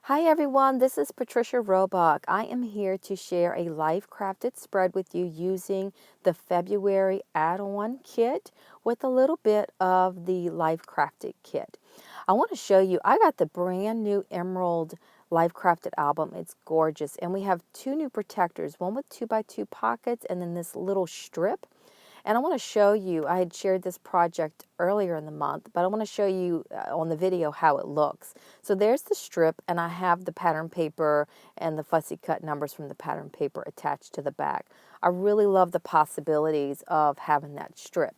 Hi everyone, this is Patricia Roebuck. I am here to share a life crafted spread with you using the February add-on kit with a little bit of the life crafted kit. I want to show you, I got the brand new Emerald Life Crafted album. It's gorgeous, and we have two new protectors, one with 2x2 pockets and then this little strip. And I want to show you, I had shared this project earlier in the month, but I want to show you on the video how it looks. So there's the strip, and I have the pattern paper and the fussy cut numbers from the pattern paper attached to the back. I really love the possibilities of having that strip.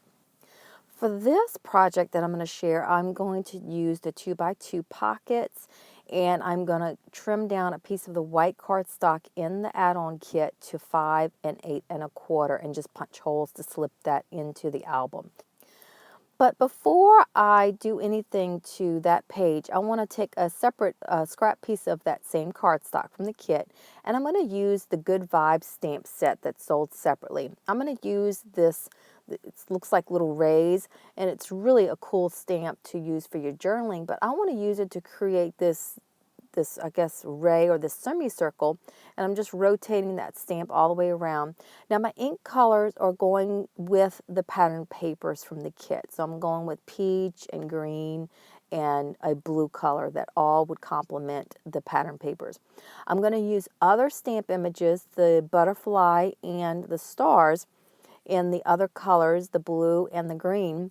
For this project that I'm going to share, I'm going to use the 2x2 pockets, and I'm going to trim down a piece of the white cardstock in the add-on kit to 5 and 8 1/4 and just punch holes to slip that into the album. But before I do anything to that page, I want to take a separate scrap piece of that same cardstock from the kit, and I'm going to use the Good Vibes stamp set that's sold separately. I'm going to use this, it looks like little rays, and it's really a cool stamp to use for your journaling, but I want to use it to create this I guess, ray or this semicircle, and I'm just rotating that stamp all the way around. Now my ink colors are going with the pattern papers from the kit. So I'm going with peach and green and a blue color that all would complement the pattern papers. I'm going to use other stamp images, the butterfly and the stars, in the other colors, the blue and the green,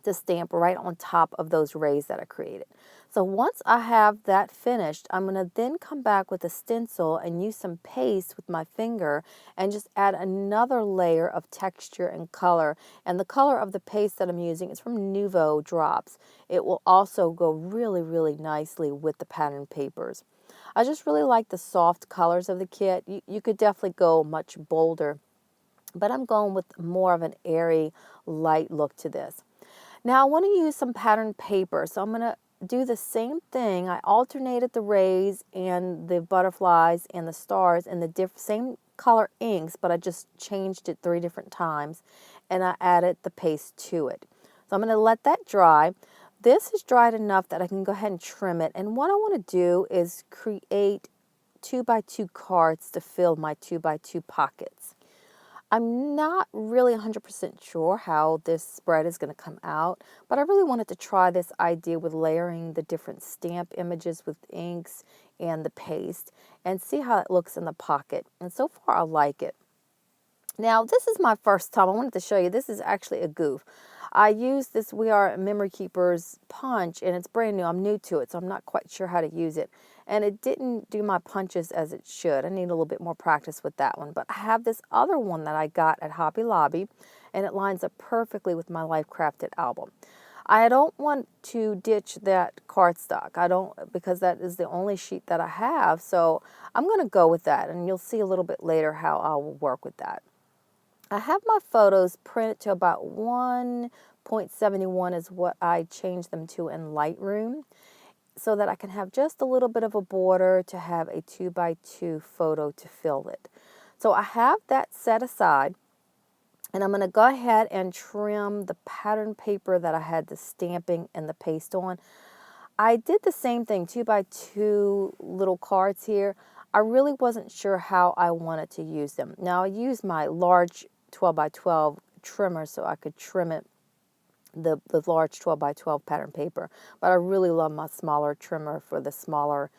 to stamp right on top of those rays that I created. So once I have that finished, I'm going to then come back with a stencil and use some paste with my finger and just add another layer of texture and color. And the color of the paste that I'm using is from Nuvo Drops. It will also go really, really nicely with the pattern papers. I just really like the soft colors of the kit. You could definitely go much bolder, but I'm going with more of an airy, light look to this. Now I want to use some pattern paper, so I'm going to do the same thing. I alternated the rays and the butterflies and the stars in the same color inks, but I just changed it 3 different times, and I added the paste to it. So I'm going to let that dry. This is dried enough that I can go ahead and trim it, and what I want to do is create 2x2 cards to fill my 2x2 pockets. I'm not really 100% sure how this spread is going to come out, but I really wanted to try this idea with layering the different stamp images with inks and the paste and see how it looks in the pocket. And so far, I like it. Now, this is my first time. I wanted to show you, this is actually a goof. I used this We Are Memory Keepers punch, and it's brand new. I'm new to it, so I'm not quite sure how to use it. And it didn't do my punches as it should. I need a little bit more practice with that one. But I have this other one that I got at Hobby Lobby, and it lines up perfectly with my Life Crafted album. I don't want to ditch that cardstock. I don't, because that is the only sheet that I have. So I'm going to go with that, and you'll see a little bit later how I will work with that. I have my photos printed to about 1.71 is what I changed them to in Lightroom, so that I can have just a little bit of a border to have a 2x2 photo to fill it. So I have that set aside, and I'm going to go ahead and trim the pattern paper that I had the stamping and the paste on. I did the same thing, 2x2 little cards here. I really wasn't sure how I wanted to use them. Now I used my large 12x12 trimmer so I could trim it, the large 12x12 pattern paper, but I really love my smaller trimmer for the smaller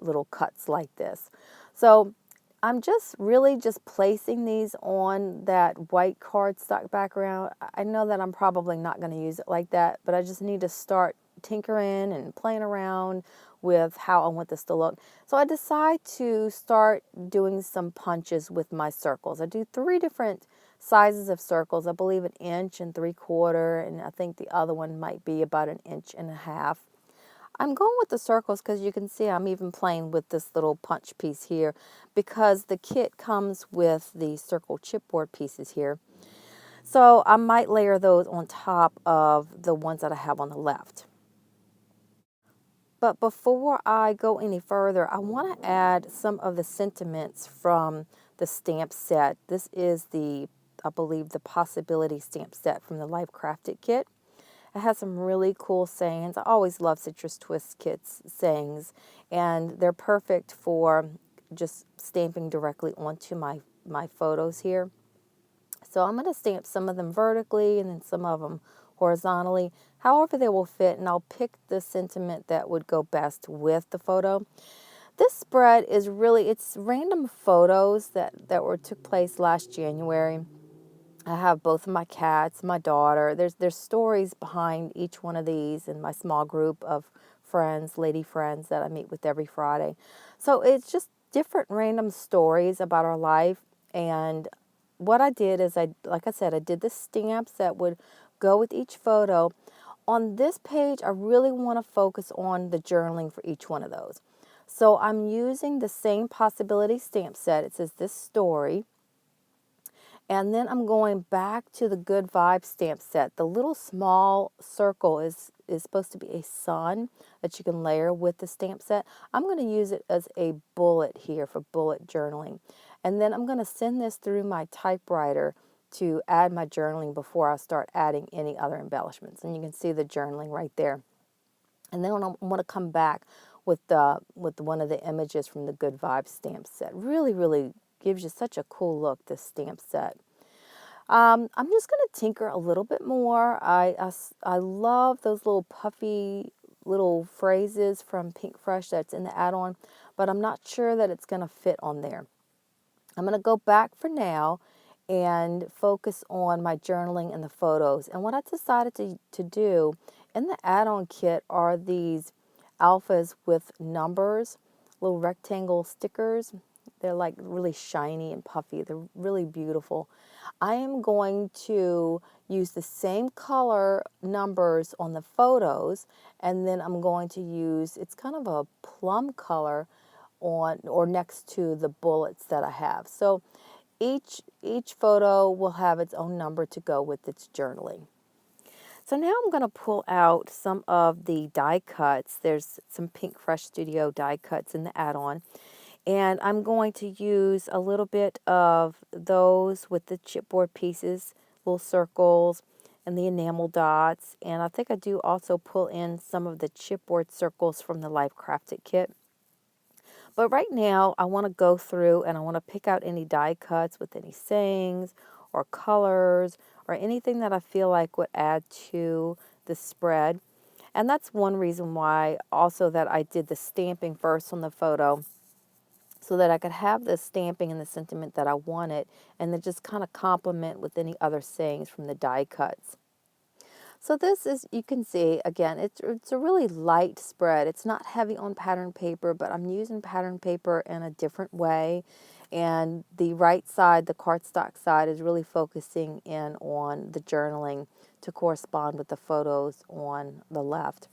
little cuts like this. So I'm just really just placing these on that white cardstock background. I know that I'm probably not going to use it like that, but I just need to start tinkering and playing around with how I want this to look. So I decide to start doing some punches with my circles. I do 3 different sizes of circles. I believe 1 inch and 3/4, and I think the other one might be about 1.5 inches. I'm going with the circles because you can see I'm even playing with this little punch piece here because the kit comes with the circle chipboard pieces here. So I might layer those on top of the ones that I have on the left. But before I go any further, I want to add some of the sentiments from the stamp set. This is I believe, the Possibility stamp set from the Life Crafted kit. It has some really cool sayings. I always love Citrus Twist Kits sayings, and they're perfect for just stamping directly onto my photos here. So I'm going to stamp some of them vertically and then some of them horizontally, however they will fit, and I'll pick the sentiment that would go best with the photo. This spread is really, it's random photos that took place last January. I have both of my cats, my daughter. There's stories behind each one of these in my small group of friends, lady friends that I meet with every Friday. So it's just different random stories about our life. And what I did is like I said, I did the stamps that would go with each photo. On this page, I really want to focus on the journaling for each one of those. So I'm using the same possibility stamp set. It says this story. And then I'm going back to the Good Vibes stamp set. The little small circle is supposed to be a sun that you can layer with the stamp set. I'm going to use it as a bullet here for bullet journaling. And then I'm going to send this through my typewriter to add my journaling before I start adding any other embellishments. And you can see the journaling right there. And then I want to come back with one of the images from the Good Vibes stamp set. Really, really gives you such a cool look, this stamp set. I'm just going to tinker a little bit more. I love those little puffy little phrases from Pink Fresh that's in the add-on, but I'm not sure that it's going to fit on there. I'm going to go back for now and focus on my journaling and the photos. And what I decided to do in the add-on kit are these alphas with numbers, little rectangle stickers. They're like really shiny and puffy. They're really beautiful. I am going to use the same color numbers on the photos, and then I'm going to use, it's kind of a plum color on or next to the bullets that I have. So each photo will have its own number to go with its journaling. So now I'm going to pull out some of the die cuts. There's some Pink Fresh Studio die cuts in the add-on. And I'm going to use a little bit of those with the chipboard pieces, little circles, and the enamel dots. And I think I do also pull in some of the chipboard circles from the Life Crafted kit. But right now, I want to go through and I want to pick out any die cuts with any sayings or colors or anything that I feel like would add to the spread. And that's one reason why also that I did the stamping first on the photo, so that I could have the stamping and the sentiment that I wanted, and then just kind of complement with any other sayings from the die cuts. So this is, you can see, again, it's a really light spread. It's not heavy on pattern paper, but I'm using pattern paper in a different way. And the right side, the cardstock side, is really focusing in on the journaling to correspond with the photos on the left.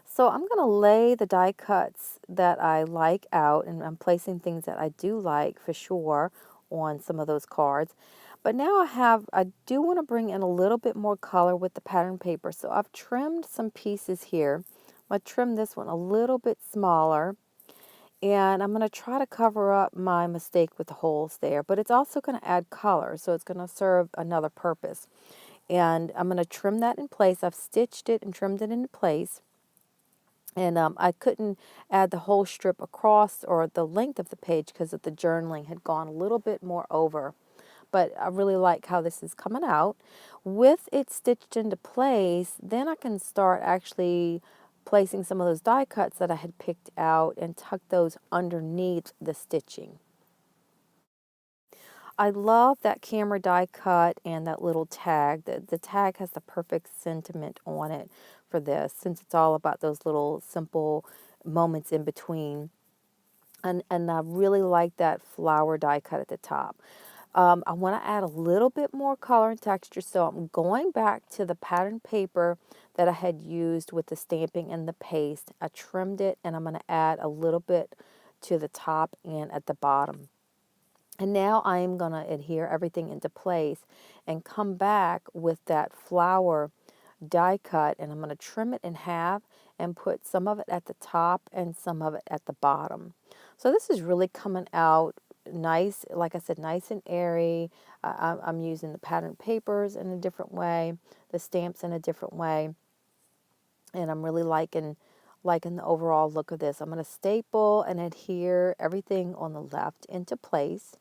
So I'm going to lay the die cuts that I like out, and I'm placing things that I do like for sure on some of those cards. But now I do want to bring in a little bit more color with the pattern paper. So I've trimmed some pieces here. I'm going to trim this one a little bit smaller. And I'm going to try to cover up my mistake with the holes there. But it's also going to add color, so it's going to serve another purpose. And I'm going to trim that in place. I've stitched it and trimmed it into place. And I couldn't add the whole strip across or the length of the page because of the journaling had gone a little bit more over. But I really like how this is coming out. With it stitched into place, then I can start actually placing some of those die cuts that I had picked out and tuck those underneath the stitching. I love that camera die cut and that little tag. The tag has the perfect sentiment on it for this, since it's all about those little simple moments in between. And I really like that flower die cut at the top. I want to add a little bit more color and texture, so I'm going back to the pattern paper that I had used with the stamping and the paste. I trimmed it, and I'm going to add a little bit to the top and at the bottom. And now I am going to adhere everything into place and come back with that flower die cut, and I'm going to trim it in half and put some of it at the top and some of it at the bottom. So this is really coming out nice, like I said, nice and airy. I'm using the patterned papers in a different way, the stamps in a different way, and I'm really liking the overall look of this. I'm going to staple and adhere everything on the left into place.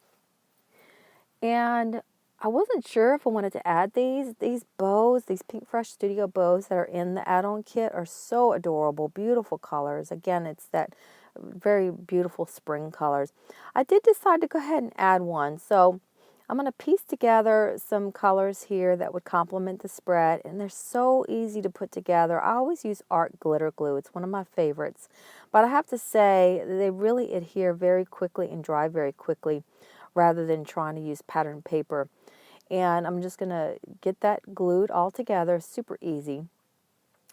And I wasn't sure if I wanted to add these bows, these Pink Fresh Studio bows that are in the add-on kit are so adorable, beautiful colors. Again, it's that very beautiful spring colors. I did decide to go ahead and add one, so I'm going to piece together some colors here that would complement the spread, and they're so easy to put together. I always use art glitter glue. It's one of my favorites, but I have to say they really adhere very quickly and dry very quickly rather than trying to use patterned paper. And I'm just going to get that glued all together, super easy.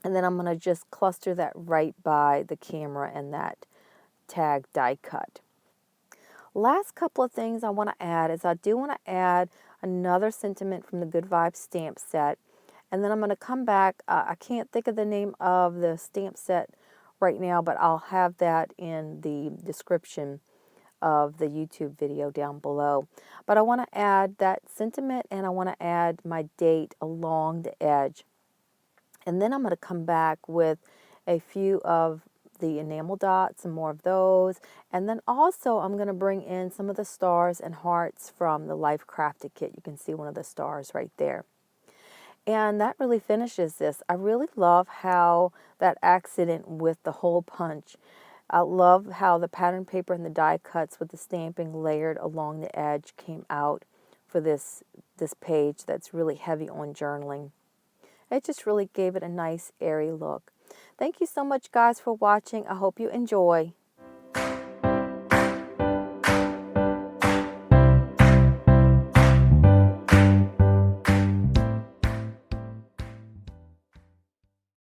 And then I'm going to just cluster that right by the camera and that tag die cut. Last couple of things I want to add is I do want to add another sentiment from the Good Vibes stamp set. And then I'm going to come back. I can't think of the name of the stamp set right now, but I'll have that in the description of the YouTube video down below. But I want to add that sentiment and I want to add my date along the edge. And then I'm going to come back with a few of the enamel dots and more of those. And then also I'm going to bring in some of the stars and hearts from the Life Crafted kit. You can see one of the stars right there. And that really finishes this. I really love how that accident with the hole punch. I love how the pattern paper and the die cuts with the stamping layered along the edge came out for this page that's really heavy on journaling. It just really gave it a nice airy look. Thank you so much guys for watching. I hope you enjoy.